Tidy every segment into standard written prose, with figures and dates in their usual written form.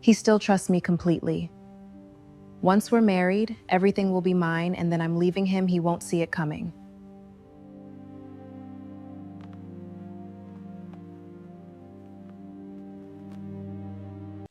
He still trusts me completely. Once we're married, everything will be mine, and then I'm leaving him, he won't see it coming.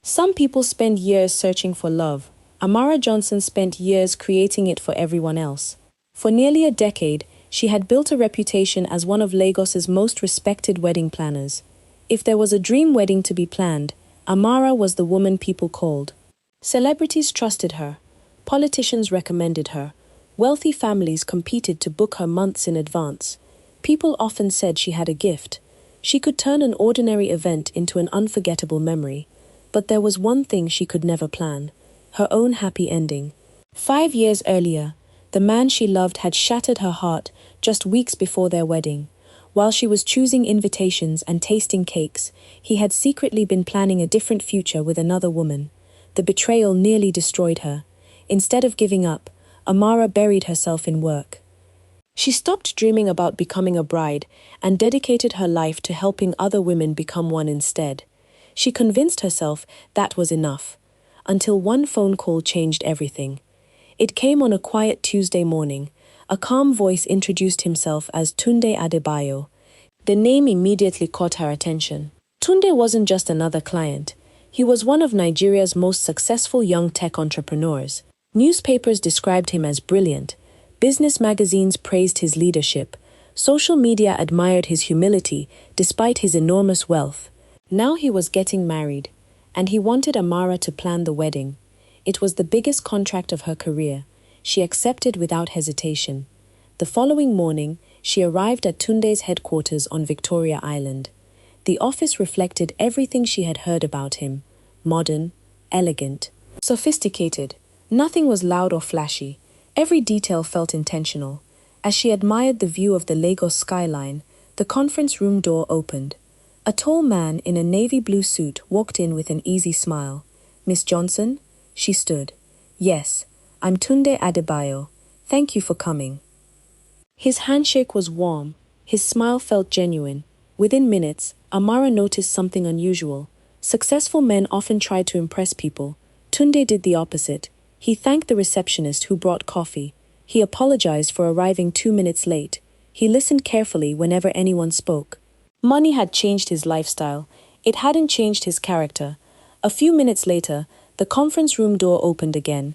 Some people spend years searching for love. Amara Johnson spent years creating it for everyone else. For nearly a decade, she had built a reputation as one of Lagos's most respected wedding planners. If there was a dream wedding to be planned, Amara was the woman people called. Celebrities trusted her. Politicians recommended her. Wealthy families competed to book her months in advance. People often said she had a gift. She could turn an ordinary event into an unforgettable memory. But there was one thing she could never plan: her own happy ending. 5 years earlier, the man she loved had shattered her heart just weeks before their wedding. While she was choosing invitations and tasting cakes, he had secretly been planning a different future with another woman. The betrayal nearly destroyed her. Instead of giving up, Amara buried herself in work. She stopped dreaming about becoming a bride and dedicated her life to helping other women become one instead. She convinced herself that was enough, until one phone call changed everything. It came on a quiet Tuesday morning. A calm voice introduced himself as Tunde Adebayo. The name immediately caught her attention. Tunde wasn't just another client. He was one of Nigeria's most successful young tech entrepreneurs. Newspapers described him as brilliant. Business magazines praised his leadership. Social media admired his humility despite his enormous wealth. Now he was getting married, and he wanted Amara to plan the wedding. It was the biggest contract of her career. She accepted without hesitation. The following morning, she arrived at Tunde's headquarters on Victoria Island. The office reflected everything she had heard about him: modern, elegant, sophisticated. Nothing was loud or flashy. Every detail felt intentional. As she admired the view of the Lagos skyline, the conference room door opened. A tall man in a navy blue suit walked in with an easy smile. "Miss Johnson?" She stood. "Yes, I'm Tunde Adebayo. Thank you for coming." His handshake was warm. His smile felt genuine. Within minutes, Amara noticed something unusual. Successful men often try to impress people. Tunde did the opposite. He thanked the receptionist who brought coffee. He apologized for arriving 2 minutes late. He listened carefully whenever anyone spoke. Money had changed his lifestyle. It hadn't changed his character. A few minutes later, the conference room door opened again.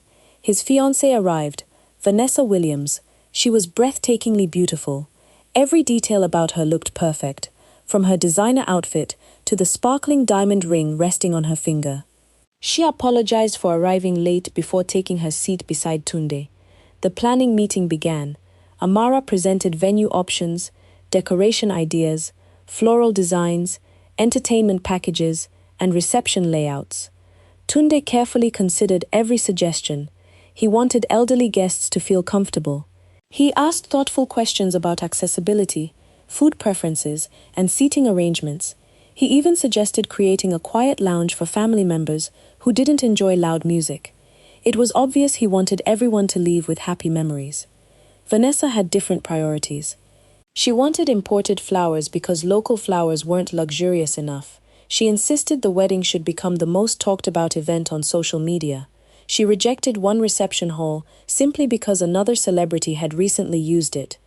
His fiancée arrived, Vanessa Williams. She was breathtakingly beautiful. Every detail about her looked perfect, from her designer outfit to the sparkling diamond ring resting on her finger. She apologized for arriving late before taking her seat beside Tunde. The planning meeting began. Amara presented venue options, decoration ideas, floral designs, entertainment packages, and reception layouts. Tunde carefully considered every suggestion. He wanted elderly guests to feel comfortable. He asked thoughtful questions about accessibility, food preferences, and seating arrangements. He even suggested creating a quiet lounge for family members who didn't enjoy loud music. It was obvious he wanted everyone to leave with happy memories. Vanessa had different priorities. She wanted imported flowers because local flowers weren't luxurious enough. She insisted the wedding should become the most talked about event on social media. She rejected one reception hall simply because another celebrity had recently used it.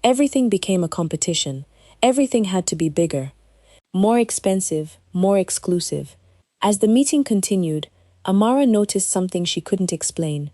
Everything became a competition. Everything had to be bigger, more expensive, more exclusive. As the meeting continued, Amara noticed something she couldn't explain.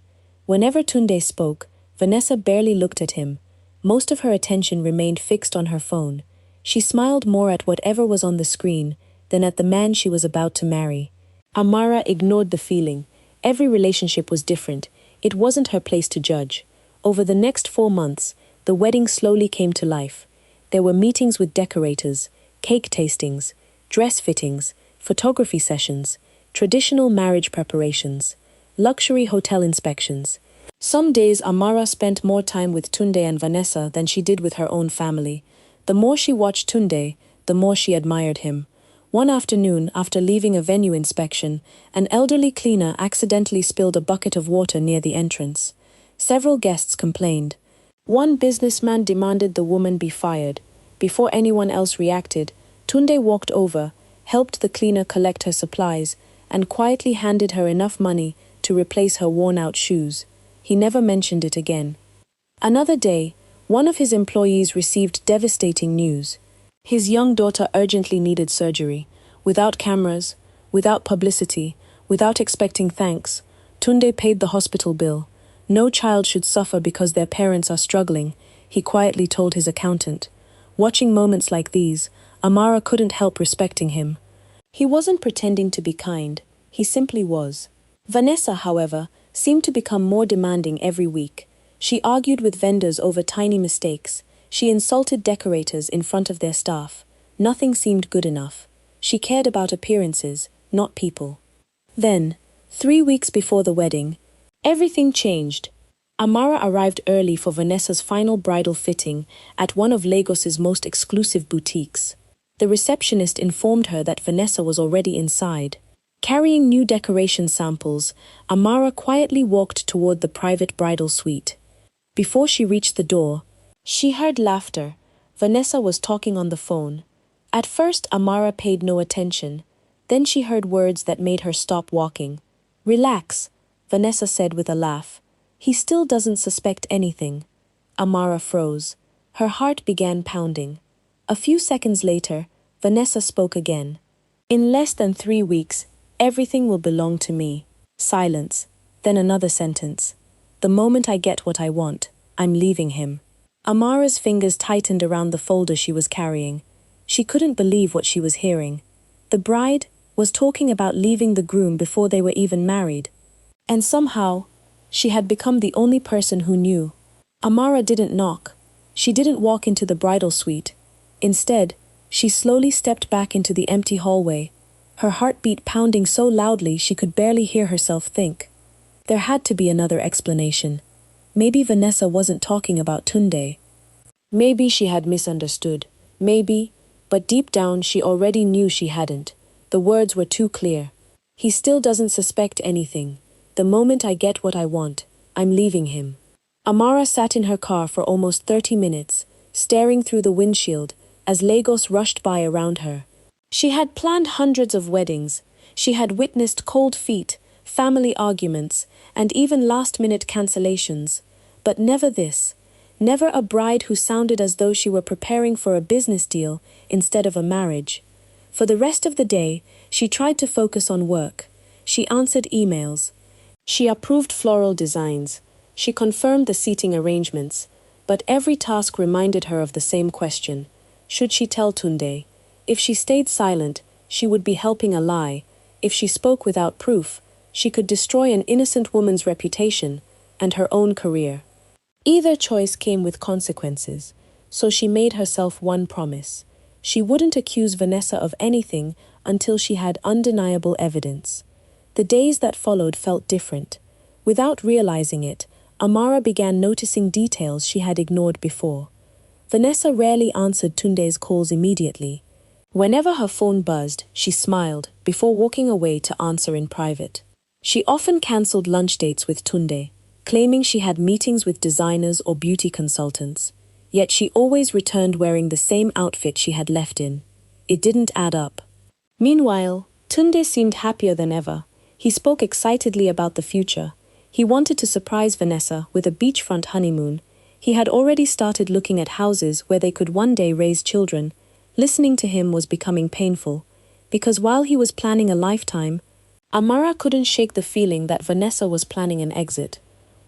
Whenever Tunde spoke, Vanessa barely looked at him. Most of her attention remained fixed on her phone. She smiled more at whatever was on the screen than at the man she was about to marry. Amara ignored the feeling. Every relationship was different. It wasn't her place to judge. Over the next 4 months, the wedding slowly came to life. There were meetings with decorators, cake tastings, dress fittings, photography sessions, traditional marriage preparations, luxury hotel inspections. Some days Amara spent more time with Tunde and Vanessa than she did with her own family. The more she watched Tunde, the more she admired him. One afternoon, after leaving a venue inspection, an elderly cleaner accidentally spilled a bucket of water near the entrance. Several guests complained. One businessman demanded the woman be fired. Before anyone else reacted, Tunde walked over, helped the cleaner collect her supplies, and quietly handed her enough money to replace her worn-out shoes. He never mentioned it again. Another day, one of his employees received devastating news. His young daughter urgently needed surgery. Without cameras, without publicity, without expecting thanks, Tunde paid the hospital bill. No child should suffer because their parents are struggling, he quietly told his accountant. Watching moments like these, Amara couldn't help respecting him. He wasn't pretending to be kind, he simply was. Vanessa, however, seemed to become more demanding every week. She argued with vendors over tiny mistakes. She insulted decorators in front of their staff. Nothing seemed good enough. She cared about appearances, not people. Then, 3 weeks before the wedding, everything changed. Amara arrived early for Vanessa's final bridal fitting at one of Lagos's most exclusive boutiques. The receptionist informed her that Vanessa was already inside. Carrying new decoration samples, Amara quietly walked toward the private bridal suite. Before she reached the door, she heard laughter. Vanessa was talking on the phone. At first, Amara paid no attention. Then she heard words that made her stop walking. "Relax," Vanessa said with a laugh. "He still doesn't suspect anything." Amara froze. Her heart began pounding. A few seconds later, Vanessa spoke again. "In less than 3 weeks, everything will belong to me." Silence. Then another sentence. "The moment I get what I want, I'm leaving him." Amara's fingers tightened around the folder she was carrying. She couldn't believe what she was hearing. The bride was talking about leaving the groom before they were even married. And somehow, she had become the only person who knew. Amara didn't knock. She didn't walk into the bridal suite. Instead, she slowly stepped back into the empty hallway, her heartbeat pounding so loudly she could barely hear herself think. There had to be another explanation. Maybe Vanessa wasn't talking about Tunde. Maybe she had misunderstood. Maybe, but deep down she already knew she hadn't. The words were too clear. "He still doesn't suspect anything. The moment I get what I want, I'm leaving him." Amara sat in her car for almost 30 minutes, staring through the windshield as Lagos rushed by around her. She had planned hundreds of weddings. She had witnessed cold feet, family arguments, and even last-minute cancellations. But never this. Never a bride who sounded as though she were preparing for a business deal instead of a marriage. For the rest of the day, she tried to focus on work. She answered emails. She approved floral designs. She confirmed the seating arrangements. But every task reminded her of the same question. Should she tell Tunde? If she stayed silent, she would be helping a lie. If she spoke without proof, she could destroy an innocent woman's reputation and her own career. Either choice came with consequences, so she made herself one promise. She wouldn't accuse Vanessa of anything until she had undeniable evidence. The days that followed felt different. Without realizing it, Amara began noticing details she had ignored before. Vanessa rarely answered Tunde's calls immediately. Whenever her phone buzzed, she smiled before walking away to answer in private. She often cancelled lunch dates with Tunde, claiming she had meetings with designers or beauty consultants. Yet she always returned wearing the same outfit she had left in. It didn't add up. Meanwhile, Tunde seemed happier than ever. He spoke excitedly about the future. He wanted to surprise Vanessa with a beachfront honeymoon. He had already started looking at houses where they could one day raise children. Listening to him was becoming painful, because while he was planning a lifetime, Amara couldn't shake the feeling that Vanessa was planning an exit.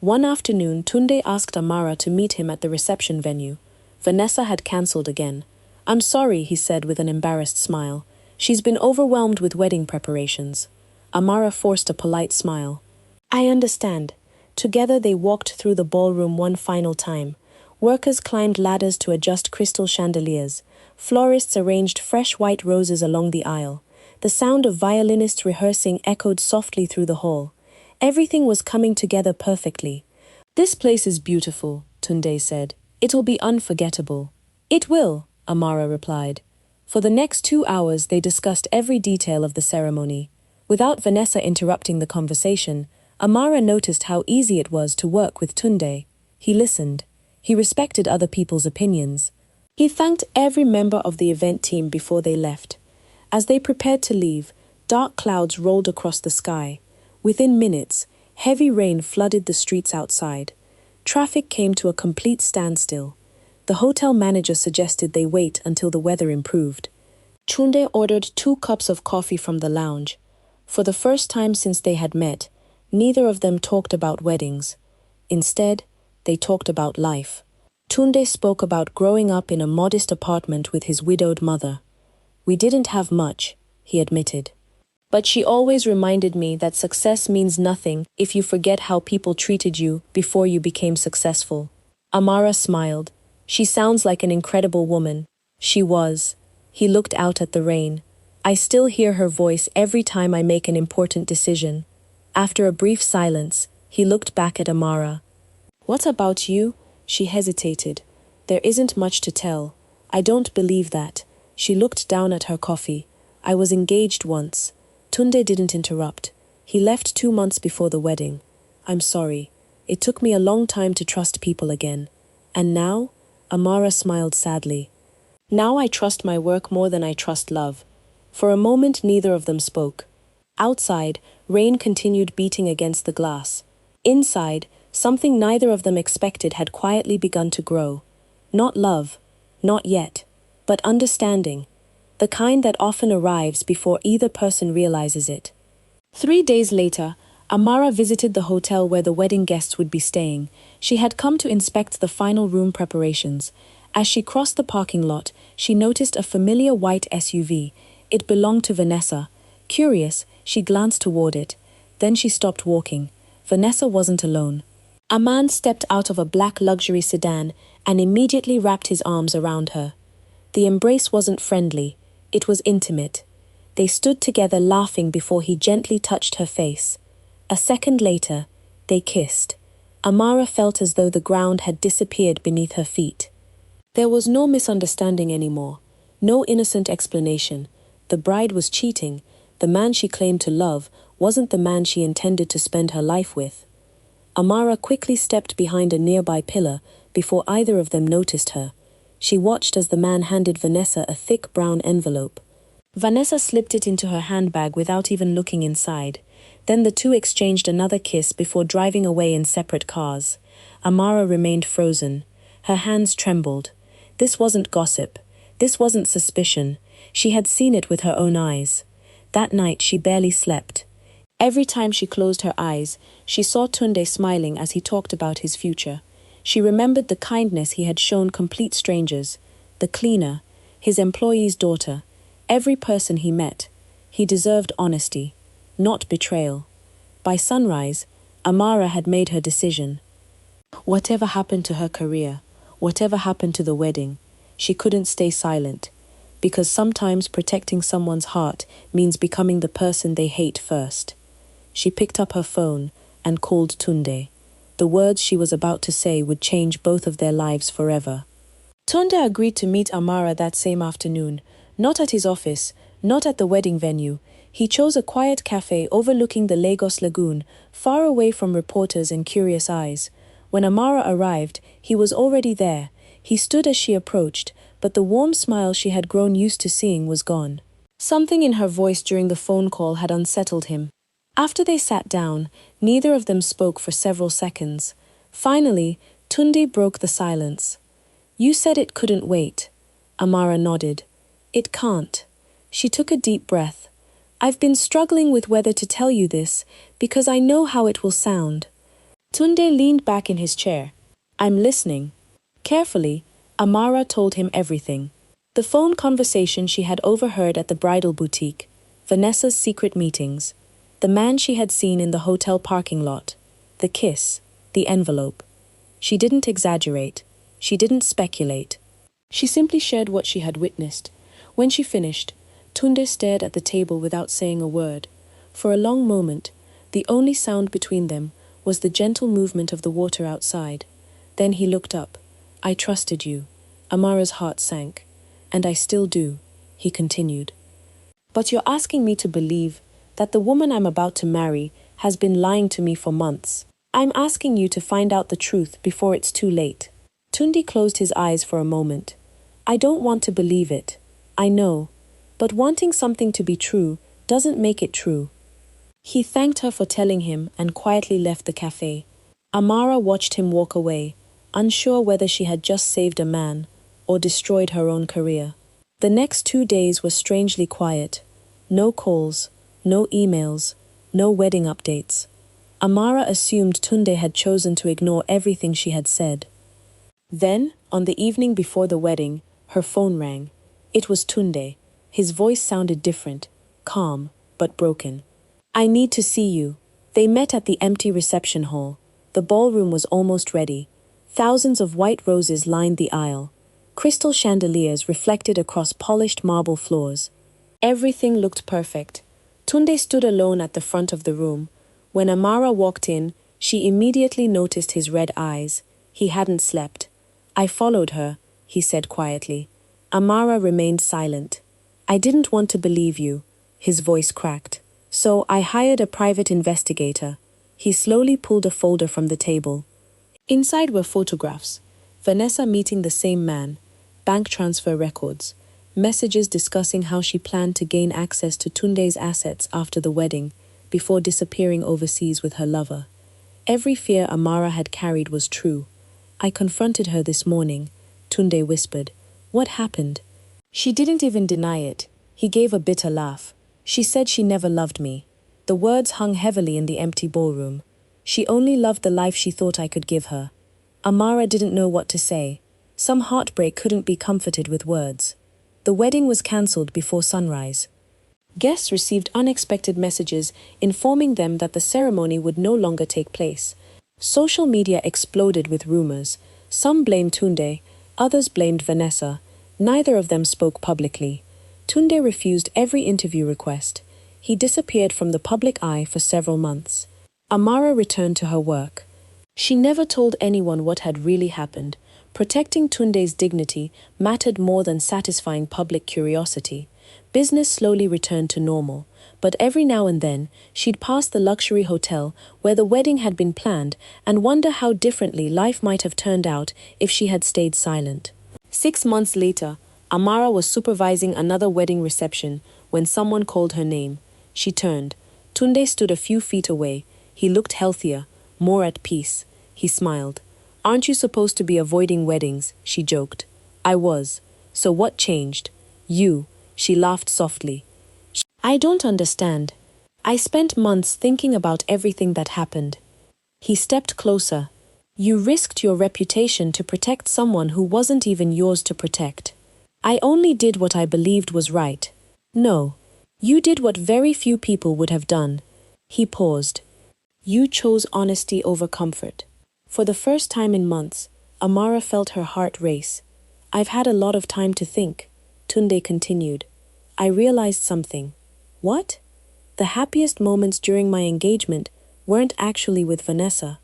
One afternoon, Tunde asked Amara to meet him at the reception venue. Vanessa had cancelled again. "I'm sorry," he said with an embarrassed smile. "She's been overwhelmed with wedding preparations." Amara forced a polite smile. "I understand." Together they walked through the ballroom one final time. Workers climbed ladders to adjust crystal chandeliers. Florists arranged fresh white roses along the aisle. The sound of violinists rehearsing echoed softly through the hall. Everything was coming together perfectly. "This place is beautiful," Tunde said. "It'll be unforgettable." "It will," Amara replied. For the next 2 hours they discussed every detail of the ceremony. Without Vanessa interrupting the conversation, Amara noticed how easy it was to work with Tunde. He listened. He respected other people's opinions. He thanked every member of the event team before they left. As they prepared to leave, Dark clouds rolled across the sky. Within minutes, heavy rain flooded the streets outside. Traffic came to a complete standstill. The hotel manager suggested they wait until the weather improved. Tunde ordered 2 cups of coffee from the lounge. For the first time since they had met, neither of them talked about weddings. Instead, they talked about life. Tunde spoke about growing up in a modest apartment with his widowed mother. "We didn't have much," he admitted. "But she always reminded me that success means nothing if you forget how people treated you before you became successful." Amara smiled. "She sounds like an incredible woman." She was. He looked out at the rain. "I still hear her voice every time I make an important decision." After a brief silence, he looked back at Amara. "What about you?" She hesitated. "There isn't much to tell. I don't believe that." She looked down at her coffee. "I was engaged once." Tunde didn't interrupt. "He left 2 months before the wedding. I'm sorry. It took me a long time to trust people again. And now?" Amara smiled sadly. "Now I trust my work more than I trust love." For a moment, neither of them spoke. Outside, rain continued beating against the glass. Inside, something neither of them expected had quietly begun to grow. Not love, not yet, but understanding, the kind that often arrives before either person realizes it. 3 days later, Amara visited the hotel where the wedding guests would be staying. She had come to inspect the final room preparations. As she crossed the parking lot, she noticed a familiar white SUV. It belonged to Vanessa. Curious, she glanced toward it. Then she stopped walking. Vanessa wasn't alone. A man stepped out of a black luxury sedan and immediately wrapped his arms around her. The embrace wasn't friendly, it was intimate. They stood together laughing before he gently touched her face. A second later, they kissed. Amara felt as though the ground had disappeared beneath her feet. There was no misunderstanding anymore, no innocent explanation. The bride was cheating. The man she claimed to love wasn't the man she intended to spend her life with. Amara quickly stepped behind a nearby pillar before either of them noticed her. She watched as the man handed Vanessa a thick brown envelope. Vanessa slipped it into her handbag without even looking inside. Then the two exchanged another kiss before driving away in separate cars. Amara remained frozen. Her hands trembled. This wasn't gossip. This wasn't suspicion. She had seen it with her own eyes. That night she barely slept. Every time she closed her eyes, she saw Tunde smiling as he talked about his future. She remembered the kindness he had shown complete strangers, the cleaner, his employee's daughter, every person he met. He deserved honesty, not betrayal. By sunrise, Amara had made her decision. Whatever happened to her career, whatever happened to the wedding, she couldn't stay silent, because sometimes protecting someone's heart means becoming the person they hate first. She picked up her phone and called Tunde. The words she was about to say would change both of their lives forever. Tunde agreed to meet Amara that same afternoon, not at his office, not at the wedding venue. He chose a quiet cafe overlooking the Lagos Lagoon, far away from reporters and curious eyes. When Amara arrived, he was already there. He stood as she approached, but the warm smile she had grown used to seeing was gone. Something in her voice during the phone call had unsettled him. After they sat down, neither of them spoke for several seconds. Finally, Tunde broke the silence. "You said it couldn't wait." Amara nodded. "It can't." She took a deep breath. "I've been struggling with whether to tell you this, because I know how it will sound." Tunde leaned back in his chair. "I'm listening." Carefully, Amara told him everything. The phone conversation she had overheard at the bridal boutique, Vanessa's secret meetings, the man she had seen in the hotel parking lot, the kiss, the envelope. She didn't exaggerate. She didn't speculate. She simply shared what she had witnessed. When she finished, Tunde stared at the table without saying a word. For a long moment, the only sound between them was the gentle movement of the water outside. Then he looked up. "I trusted you." Amara's heart sank. "And I still do," he continued. "But you're asking me to believe that the woman I'm about to marry has been lying to me for months. I'm asking you to find out the truth before it's too late." Tunde closed his eyes for a moment. "I don't want to believe it. I know. But wanting something to be true doesn't make it true. He thanked her for telling him and quietly left the cafe. Amara watched him walk away, unsure whether she had just saved a man or destroyed her own career. The next 2 days were strangely quiet. No calls, no emails, no wedding updates. Amara assumed Tunde had chosen to ignore everything she had said. Then, on the evening before the wedding, her phone rang. It was Tunde. His voice sounded different, calm, but broken. "I need to see you." They met at the empty reception hall. The ballroom was almost ready. Thousands of white roses lined the aisle. Crystal chandeliers reflected across polished marble floors. Everything looked perfect. Tunde stood alone at the front of the room. When Amara walked in, she immediately noticed his red eyes. He hadn't slept. "I followed her," he said quietly. Amara remained silent. "I didn't want to believe you," his voice cracked. "So I hired a private investigator." He slowly pulled a folder from the table. Inside were photographs. Vanessa meeting the same man, bank transfer records, messages discussing how she planned to gain access to Tunde's assets after the wedding, before disappearing overseas with her lover. Every fear Amara had carried was true. "I confronted her this morning," Tunde whispered. "What happened?" She didn't even deny it. He gave a bitter laugh. "She said she never loved me." The words hung heavily in the empty ballroom. "She only loved the life she thought I could give her." Amara didn't know what to say. Some heartbreak couldn't be comforted with words. The wedding was cancelled before sunrise. Guests received unexpected messages informing them that the ceremony would no longer take place. Social media exploded with rumors. Some blamed Tunde, others blamed Vanessa. Neither of them spoke publicly. Tunde refused every interview request. He disappeared from the public eye for several months. Amara returned to her work. She never told anyone what had really happened. Protecting Tunde's dignity mattered more than satisfying public curiosity. Business slowly returned to normal, but every now and then she'd pass the luxury hotel where the wedding had been planned and wonder how differently life might have turned out if she had stayed silent. 6 months later, Amara was supervising another wedding reception when someone called her name. She turned. Tunde stood a few feet away. He looked healthier, more at peace. He smiled. "Aren't you supposed to be avoiding weddings?" she joked. "I was. So what changed?" "You." She laughed softly. "I don't understand. I spent months thinking about everything that happened." He stepped closer. "You risked your reputation to protect someone who wasn't even yours to protect." "I only did what I believed was right." "No. You did what very few people would have done." He paused. "You chose honesty over comfort." For the first time in months, Amara felt her heart race. "I've had a lot of time to think," Tunde continued. "I realized something." "What?" "The happiest moments during my engagement weren't actually with Vanessa."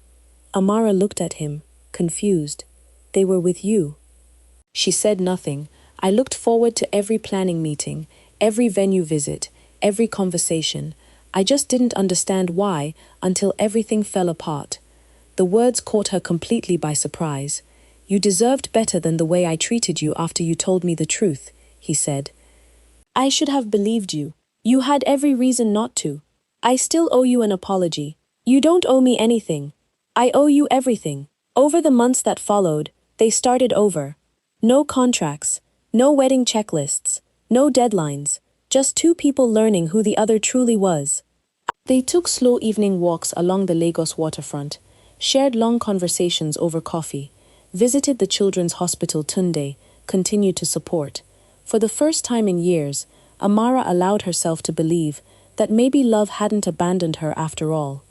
Amara looked at him, confused. "They were with you." She said nothing. "I looked forward to every planning meeting, every venue visit, every conversation. I just didn't understand why until everything fell apart." The words caught her completely by surprise. "You deserved better than the way I treated you after you told me the truth," he said. "I should have believed you. You had every reason not to. I still owe you an apology." "You don't owe me anything. I owe you everything." Over the months that followed, they started over. No contracts, no wedding checklists, no deadlines, just two people learning who the other truly was. They took slow evening walks along the Lagos waterfront, shared long conversations over coffee, visited the children's hospital Tunde continued to support. For the first time in years, Amara allowed herself to believe that maybe love hadn't abandoned her after all.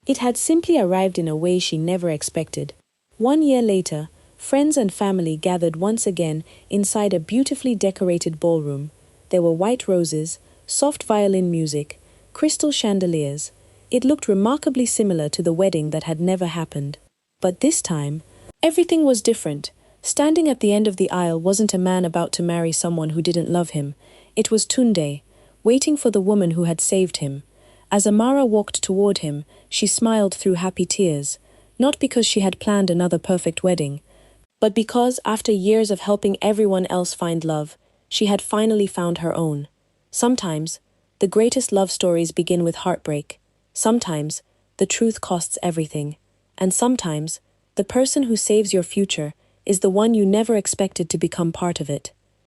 It had simply arrived in a way she never expected. 1 year later, friends and family gathered once again inside a beautifully decorated ballroom. There were white roses, soft violin music, crystal chandeliers. It looked remarkably similar to the wedding that had never happened. But this time, everything was different. Standing at the end of the aisle wasn't a man about to marry someone who didn't love him. It was Tunde, waiting for the woman who had saved him. As Amara walked toward him, she smiled through happy tears, not because she had planned another perfect wedding, but because after years of helping everyone else find love, she had finally found her own. Sometimes, The greatest love stories begin with heartbreak. Sometimes, the truth costs everything. And sometimes, the person who saves your future is the one you never expected to become part of it.